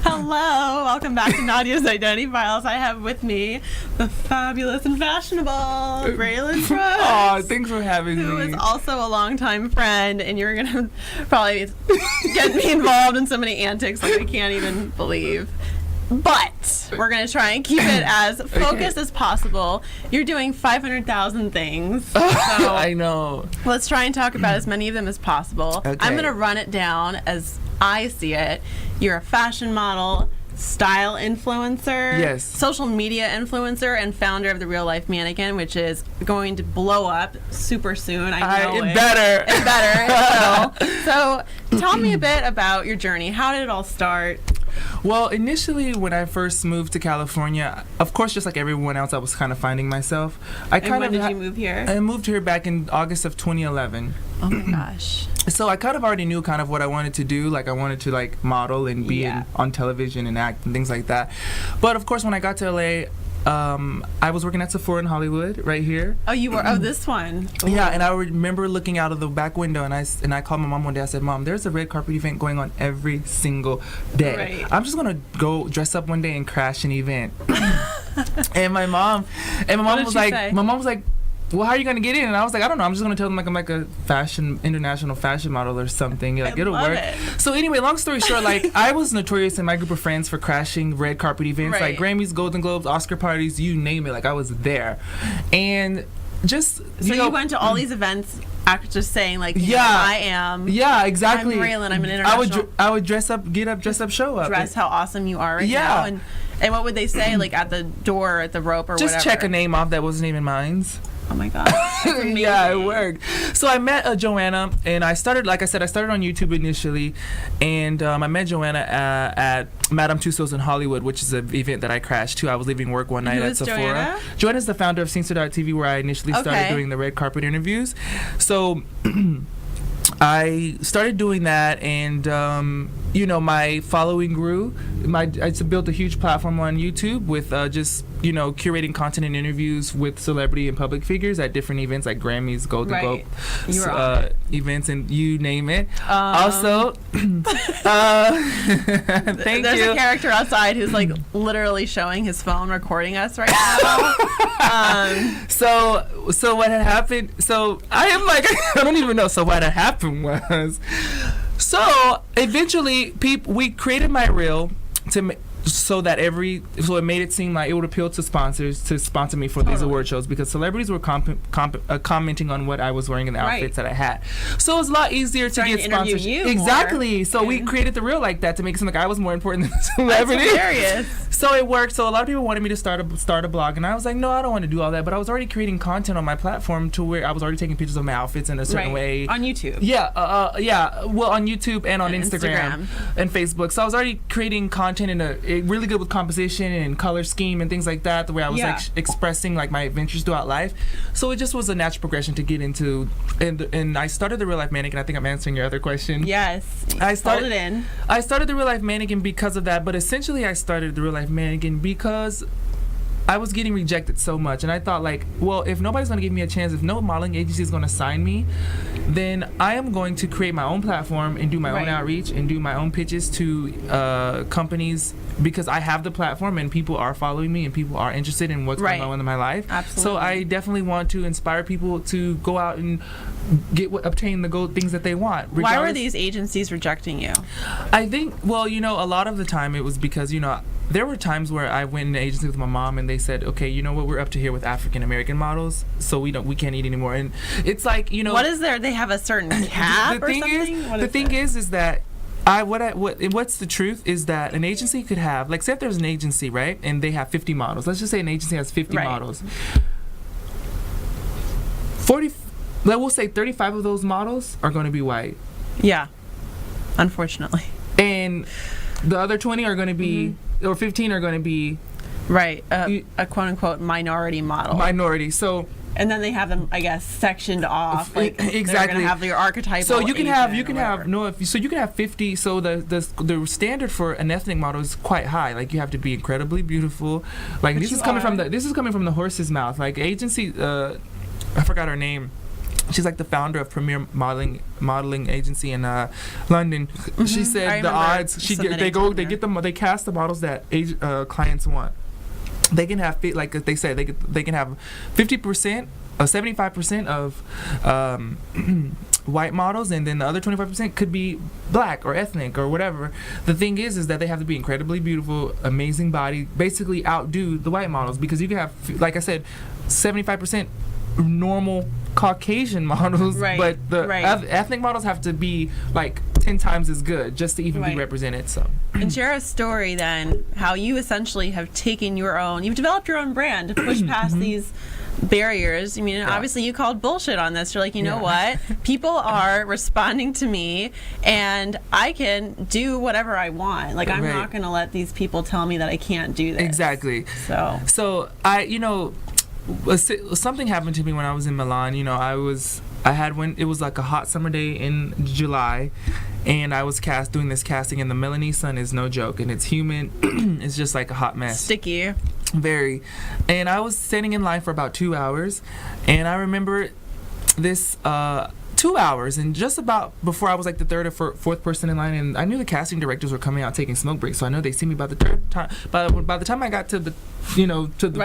Hello, welcome back to Nadya's Identity Files. I have with me the fabulous and fashionable Braylon Brooks. Oh, thanks for having me. Who is also a longtime friend, and you're gonna probably get me involved in so many antics like I can't even believe. But we're going to try and keep it as focused as possible. You're doing 500,000 things. So I know. Let's try and talk about as many of them as possible. Okay. I'm going to run it down as I see it. You're a fashion model, style influencer, yes, social media influencer, and founder of the Real Life Mannequin, which is going to blow up super soon. I know it better. It better. So tell me a bit about your journey. How did it all start? Well, initially, when I first moved to California, of course, just like everyone else, I was kind of finding myself. When did you move here? I moved here back in August of 2011. Oh my gosh. So I kind of already knew kind of what I wanted to do. Like I wanted to like model and be on television and act and things like that. But of course, when I got to LA, I was working at Sephora in Hollywood right here. Oh, you were? Oh, this one. Ooh. Yeah, and I remember looking out of the back window, and I called my mom one day. I said, "Mom, there's a red carpet event going on every single day. Right. I'm just gonna go dress up one day and crash an event." and my mom was like, "Well, how are you gonna get in?" And I was like, "I don't know. I'm just gonna tell them like I'm like a international fashion model or something. Like it'll work." So anyway, long story short, like I was notorious in my group of friends for crashing red carpet events, like Grammys, Golden Globes, Oscar parties, you name it. Like I was there, and just you went to all these events after just saying like, I am. Yeah, exactly. I'm Braylon. I'm an international. I would dress up, show up. Dress how awesome you are right now. And what would they say like at the door, at the rope, or just whatever? check a name off that wasn't even mine. Oh my God. Yeah, it worked. So I met Joanna, and I started, like I said, I started on YouTube initially, and I met Joanna at Madame Tussauds in Hollywood, which is an event that I crashed to. I was leaving work one night at Sephora. Joanna? Joanna's the founder of Scenester.tv, where I initially started doing the red carpet interviews. So I started doing that, and my following grew. I built a huge platform on YouTube with just curating content and interviews with celebrity and public figures at different events like Grammys, Golden Globe events, and you name it. Also, thank There's you. a character outside who's like literally showing his phone, recording us right now. So what had happened? So I am like I don't even know. So what had happened was. So eventually, we created my reel so it made it seem like it would appeal to sponsors to sponsor me for these award shows, because celebrities were commenting on what I was wearing and the outfits that I had. So it was a lot easier to get sponsors. Exactly. So we created the reel like that to make it seem like I was more important than the celebrity. That's hilarious. So it worked. So a lot of people wanted me to start a blog, and I was like, no, I don't want to do all that. But I was already creating content on my platform to where I was already taking pictures of my outfits in a certain way. On YouTube. Yeah. Well, on YouTube and on Instagram and Facebook. So I was already creating content really good with composition and color scheme and things like that. The way I was like expressing like my adventures throughout life. So it just was a natural progression to get into. And I started the Real Life Mannequin. I think I'm answering your other question. Yes. I started the Real Life Mannequin because of that. But essentially, I started the Real Life Mannequin because I was getting rejected so much, and I thought like, well, if nobody's going to give me a chance, if no modeling agency is going to sign me, then I am going to create my own platform and do my own outreach and do my own pitches to companies, because I have the platform and people are following me and people are interested in what's going on in my life. Absolutely. So I definitely want to inspire people to go out and obtain the things that they want. Why were these agencies rejecting you? I think, well, a lot of the time it was because, there were times where I went in the agency with my mom and they said, okay, you know what, we're up to here with African American models, so we can't eat anymore. And it's like, what is there? They have a certain cap or something? The thing is that what's the truth is that an agency could have, like, say if there's an agency, right, and they have 50 models. Let's just say an agency has 50 models. 40, we'll say 35 of those models are going to be white. Yeah, unfortunately. And the other 20 are going to be, or 15 are going to be, a quote-unquote minority model. Minority. So. And then they have them, I guess, sectioned off. Like exactly. They're going to have your archetypal. So you can have 50. So the standard for an ethnic model is quite high. Like you have to be incredibly beautiful. Like this is coming from the horse's mouth. Like agency, I forgot her name. she's like the founder of Premier Modeling Agency in London. She said the odds they cast the models that clients want. They can have like they said they can have 50%. 75% of white models, and then the other 25% could be black or ethnic or whatever. The thing is that they have to be incredibly beautiful, amazing body, basically outdo the white models, because you can have, like I said, 75% normal Caucasian models, but the ethnic models have to be like 10 times as good just to even be represented. So, and share a story then, how you essentially have taken you've developed your own brand to push past these barriers. I mean, obviously you called bullshit on this. You're like, you know what? People are responding to me, and I can do whatever I want. Like, I'm not going to let these people tell me that I can't do this. Exactly. So something happened to me when I was in Milan. You know, it was like a hot summer day in July, and I was doing this casting, and the Milanese sun is no joke, and it's humid. It's just like a hot mess. Sticky. Very. And I was standing in line for about 2 hours, and I remember this 2 hours, and just about before I was like the third or fourth person in line, and I knew the casting directors were coming out taking smoke breaks, so I know they see me by the third time. By the time I got to the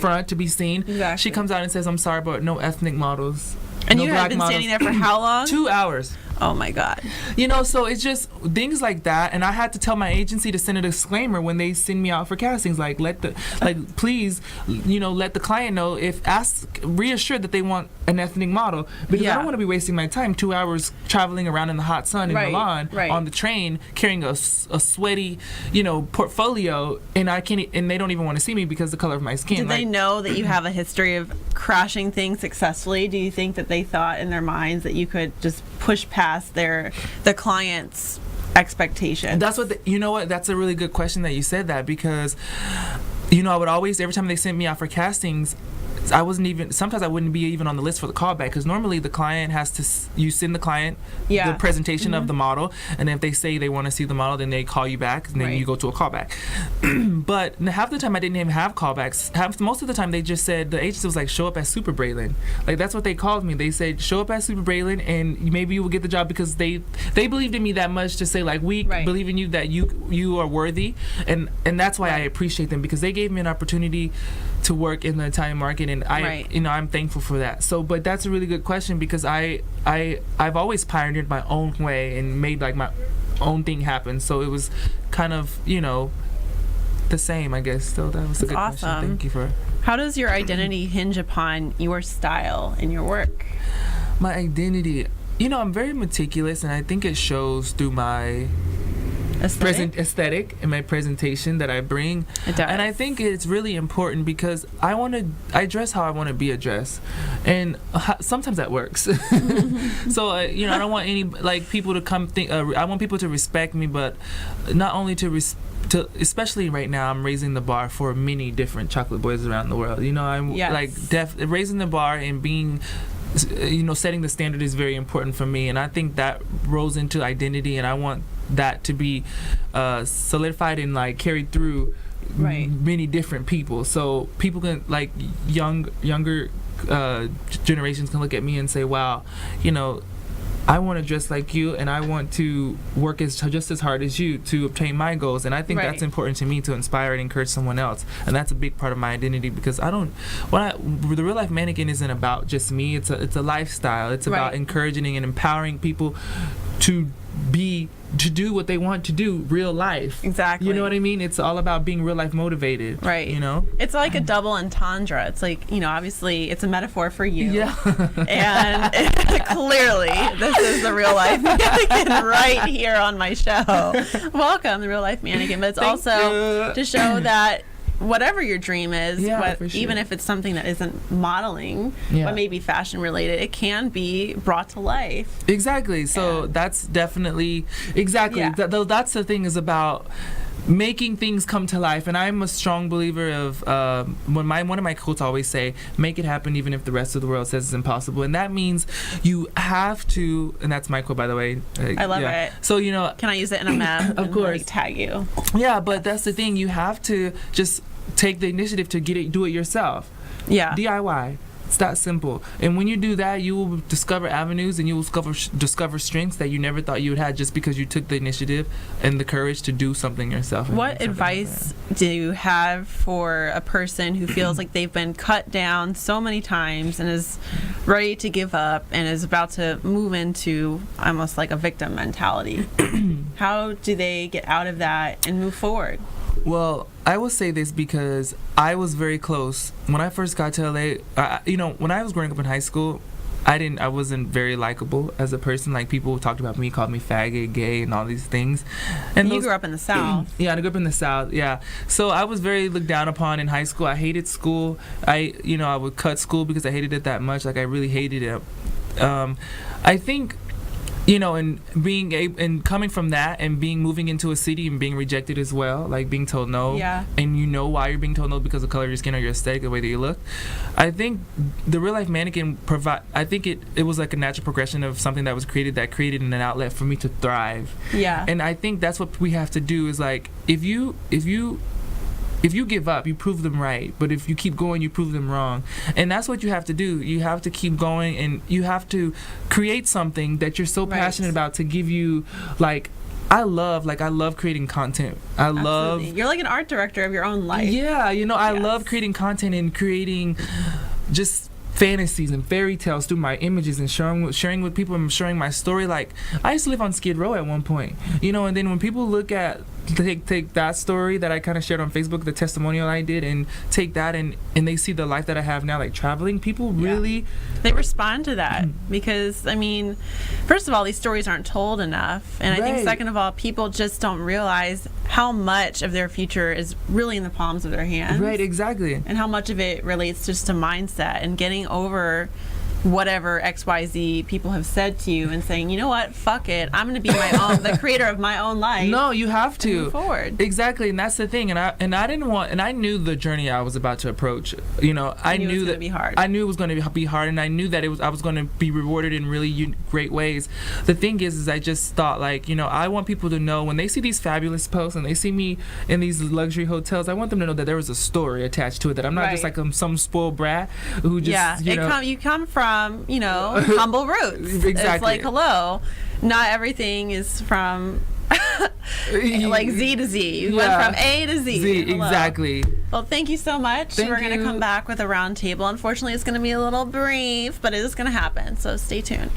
front to be seen, she comes out and says, "I'm sorry, but no ethnic models." And you had been standing there for how long? 2 hours. Oh my God. So it's just things like that, and I had to tell my agency to send a disclaimer when they send me out for castings, like please, let the client know, reassure that they want an ethnic model, because I don't want to be wasting my time 2 hours traveling around in the hot sun in Milan on the train carrying a sweaty, portfolio, and they don't even want to see me because of the color of my skin. Did they know that you have a history of crashing things successfully? Do you think that they thought in their minds that you could just push past the client's expectations? That's that's a really good question that you said that, because I would always, every time they sent me out for castings, sometimes I wouldn't be even on the list for the callback, because normally the client you send the client the presentation of the model, and if they say they want to see the model, then they call you back, and then you go to a callback. But half the time I didn't even have callbacks. Most of the time they just said, the agency was like, show up as Super Braylon. Like, that's what they called me. They said, show up as Super Braylon, and maybe you will get the job, because they believed in me that much to say, like, we believe in you, that you are worthy, and that's why I appreciate them, because they gave me an opportunity to work in the Italian market, and I'm thankful for that. So, but that's a really good question, because I've always pioneered my own way and made like my own thing happen. So it was kind of the same, I guess. So that was a good question. Thank you for. How does your identity hinge upon your style in your work? My identity, I'm very meticulous, and I think it shows through my aesthetic and my presentation that I bring. It does. And I think it's really important, because I dress how I want to be addressed, and sometimes that works. So I don't want people to come think. I want people to respect me, but not only especially right now, I'm raising the bar for many different chocolate boys around the world. I'm raising the bar and being, setting the standard is very important for me, and I think that rolls into identity, and I want that to be solidified and carried through many different people, so people can younger generations can look at me and say, wow, I want to dress like you, and I want to work just as hard as you to obtain my goals. And I think that's important to me, to inspire and encourage someone else. And that's a big part of my identity, because the Real Life Mannequin isn't about just me. It's a lifestyle. It's about encouraging and empowering people to do what they want to do, real life. Exactly. You know what I mean? It's all about being real life motivated. Right. It's like a double entendre. It's like, obviously it's a metaphor for you. Yeah. And clearly this is the Real Life Mannequin right here on my show. Welcome, the Real Life Mannequin. But it's also to show that whatever your dream is, even if it's something that isn't modeling, but maybe fashion related, it can be brought to life. Exactly. So that's definitely that's the thing, is about making things come to life. And I'm a strong believer of one of my quotes always say, make it happen even if the rest of the world says it's impossible. And that means you have to, and that's my quote, by the way. I love it. So can I use it in a map? Of course. Tag you. Yeah, but that's the thing, you have to just take the initiative to do it yourself. Yeah. DIY. It's that simple. And when you do that, you will discover avenues and you will discover strengths that you never thought you would have just because you took the initiative and the courage to do something yourself. What advice do you have for a person who feels like they've been cut down so many times and is ready to give up and is about to move into almost like a victim mentality? How do they get out of that and move forward? Well, I will say this because I was very close when I first got to LA. When I was growing up in high school, I wasn't very likable as a person. Like, people talked about me, called me faggot, gay, and all these things. And you grew up in the South. Yeah, I grew up in the South. Yeah, so I was very looked down upon in high school. I hated school. I would cut school because I hated it that much. Like, I really hated it. I think, and coming from that and moving into a city and being rejected as well, like being told no, and why you're being told no because of the color of your skin or your aesthetic, the way that you look. I think the Real Life Mannequin I think it was like a natural progression of something that was created an outlet for me to thrive. Yeah. And I think that's what we have to do is, like, if you give up, you prove them right. But if you keep going, you prove them wrong. And that's what you have to do. You have to keep going, and you have to create something that you're so passionate about to give you, like, I love creating content. You're like an art director of your own life. Yeah, I love creating content and creating just fantasies and fairy tales through my images and sharing with people and sharing my story. Like, I used to live on Skid Row at one point, and then when people look at take that story that I kind of shared on Facebook, the testimonial I did, and take that and they see the life that I have now, like traveling, people really they respond to that because, I mean, first of all, these stories aren't told enough, and I think second of all, people just don't realize how much of their future is really in the palms of their hands. Right, exactly. And how much of it relates just to mindset and getting over whatever XYZ people have said to you and saying, you know what, fuck it, I'm going to be the creator of my own life. No, you have to move forward. Exactly, and that's the thing. And I knew the journey I was about to approach. I knew it was going to be hard. I knew it was going to be hard, and I knew that I was going to be rewarded in really great ways. The thing is I just thought, like, I want people to know when they see these fabulous posts and they see me in these luxury hotels, I want them to know that there was a story attached to it. That I'm not just like some spoiled brat who just you come from humble roots. Exactly. It's like, hello, not everything is from like Z to Z. You went from A to Z. Exactly. Well, thank you so much. We're going to come back with a round table. Unfortunately, it's going to be a little brief, but it is going to happen. So stay tuned.